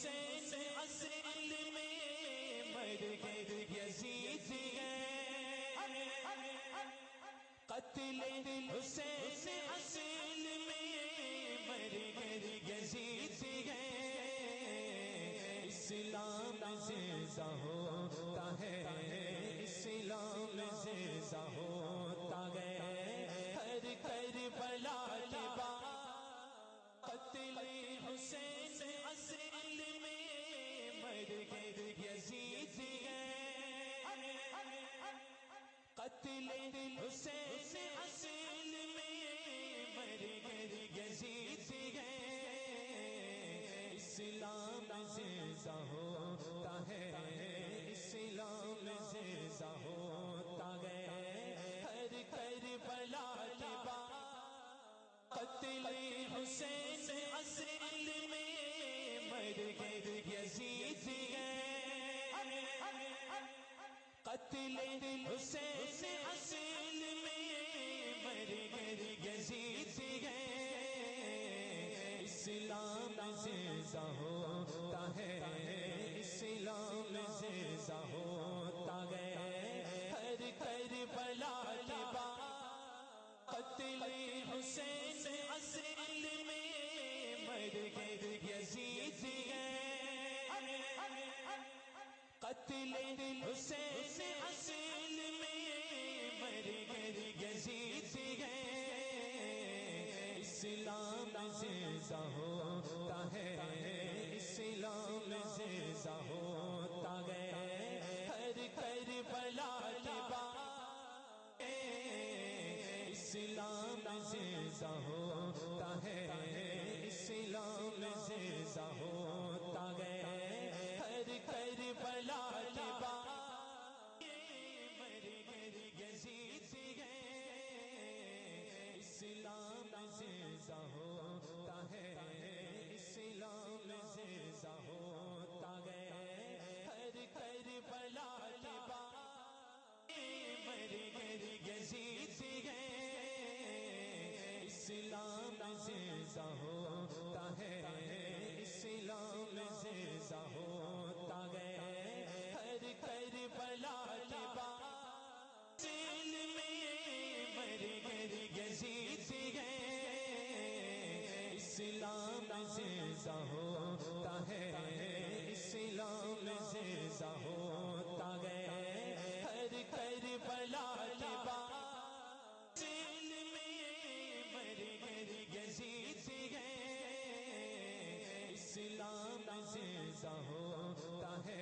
حسین اصل میں مر گئے یزید ہے، قتل حسین اصل میں مر گئے یزید ہے، اسلام زندہ ہوتا ہے، اسلام زندہ ہوتا ہے، ہر کربلا کے بعد قتل حسین اصل میں مر گئے یزید ہے، قتل حسین اصل میں مر گئے یزید ہے، اسلام زندہ ہوتا ہے، اسلام زندہ ہوتا ہے، ہر کربلا کے بعد قتل حسین اصل میں مر گئے یزید ہے، قتل حسین اصل میں مر گئے یزید ہے، اسلام زندہ ہوتا ہے، اسلام زندہ ہوتا ہے، ہر کربلا کے بعد قتل حسین اصل میں مر گئے یزید ہے، قتل حسین اصل میں مر گئے یزید ہے، اسلام زندہ ہوتا ہے، اسلام زندہ ہوتا ہے، ہر کربلا کے بعد اسلام زندہ ہوتا ہے، اسلام زندہ ہوتا ہے، ہر کربلا کے بعد مر گئے یزید ہے، اسلام زندہ ہوتا ہے، اسلام زندہ ہوتا ہے، ہر کربلا کے بعد مر گئے یزید ہے، اسلام زندہ ہوتا ہے، اسلام زندہ ہوتا ہے، ہر کربلا کے بعد دل میں مر گئے یزید ہے، اسلام زندہ ہوتا ہے، اسلام زندہ ہوتا ہے، ہر کربلا کے بعد اسلام زندہ ہوتا ہے،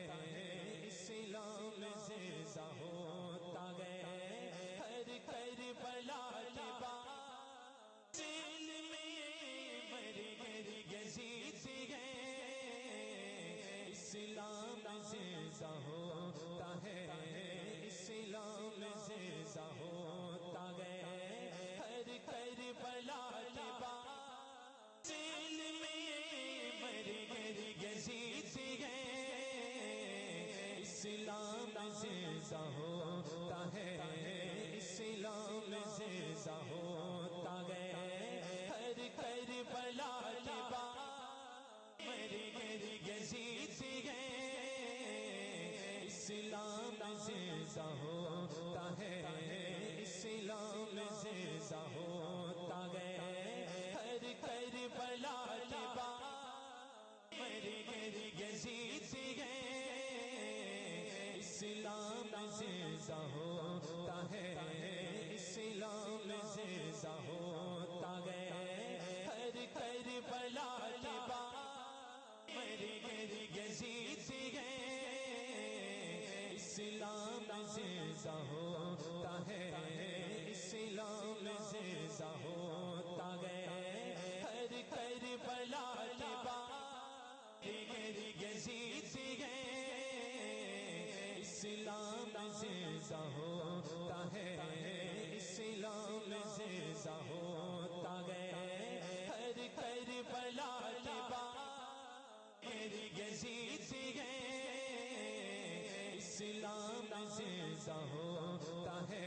اسلام زندہ ہوتا ہے، ہر کربلا کے بعد دل میں مر گئے یزید ہے، اسلام زندہ ہوتا ہے، اسلام زندہ ہوتا ہے، ہر کربلا کے بعد مر گئے یزید ہے، اسلام زندہ ہوتا ہے، اسلام زندہ ہوتا ہے، ہر کربلا کے بعد مر گئے یزید ہے، اسلام زندہ ہوتا ہے، اسلام زندہ ہوتا ہے، ہر کربلا کے بعد مر گئے یزید ہے، اسلام زندہ ہوتا ہے، اسلام زندہ ہوتا ہے، ہر کربلا کے بعد مر گئے یزید ہے، اسلام زندہ ہوتا ہے، اسلام زندہ ہوتا ہے، ہر کربلا کے بعد یزید ہے، اسلام زندہ ہوتا ہے، اسلام زندہ ہوتا ہے، ہر کربلا کے بعد یزید ہے، اسلام زندہ ہوتا ہے،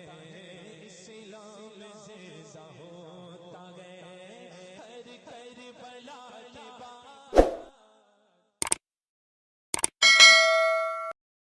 اسلام زندہ ہوتا ہے، ہر کربلا کے بعد